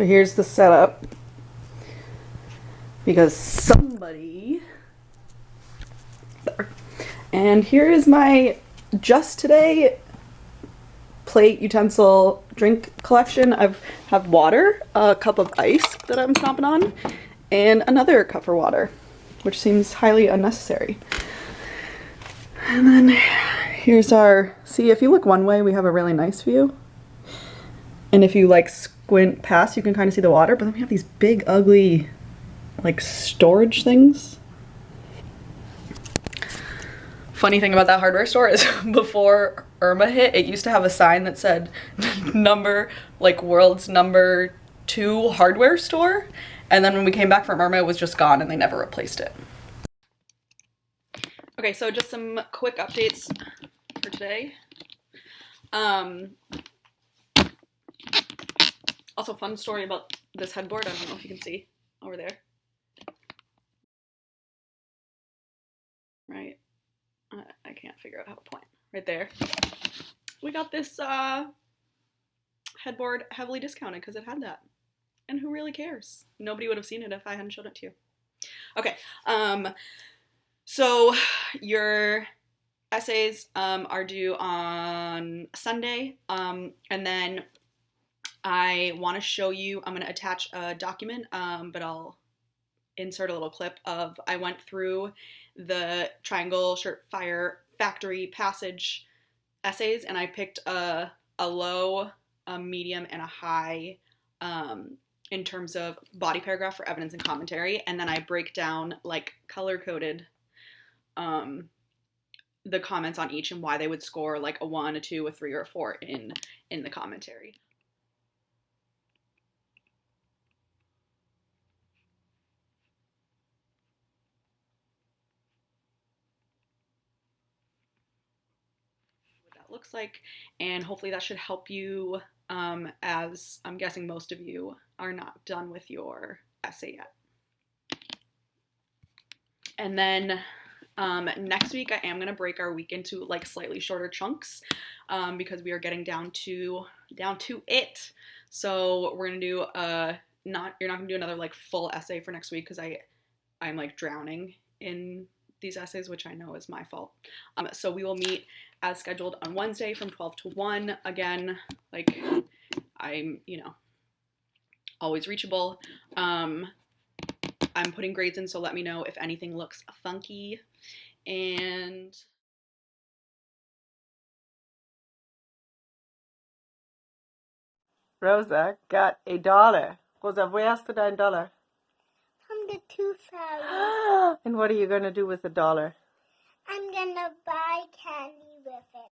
So here's the setup. Because somebody... There. And here is my just today plate, utensil, drink collection. I have water, a cup of ice that I'm stomping on, and another cup for water, which seems highly unnecessary. And then here's our, see, if you look one way, we have a really nice view. And if you like squint past, you can kind of see the water, but then we have these big, ugly, like storage things. Funny thing about that hardware store is before Irma hit, it used to have a sign that said world's number 2 hardware store. And then when we came back from Irma, it was just gone and they never replaced it. Okay, so just some quick updates for today. Also, fun story about this headboard. I don't know if you can see over there. Right? I can't figure out how to point. Right there. We got this headboard heavily discounted because it had that. And who really cares? Nobody would have seen it if I hadn't showed it to you. Okay. So your essays are due on Sunday. And then I want to show you, I'm going to attach a document, but I'll insert a little clip of, I went through the Triangle Shirt Fire Factory Passage essays, and I picked a low, a medium, and a high in terms of body paragraph for evidence and commentary, and then I break down, like, color-coded the comments on each and why they would score, like, a 1, a 2, a 3, or a 4 in the commentary. Looks like, and hopefully that should help you, as I'm guessing most of you are not done with your essay yet. And then next week I am going to break our week into like slightly shorter chunks because we are getting down to it. So we're going to do you're not going to do another like full essay for next week because I'm like drowning in these essays, which I know is my fault. So we will meet as scheduled on Wednesday from 12 to 1. Again, like I'm, always reachable. I'm putting grades in, so let me know if anything looks funky. And Rosa got $1. Rosa, where hast du dein Dollar? From the tooth fairy. And what are you going to do with the $1? I'm gonna buy candy with it.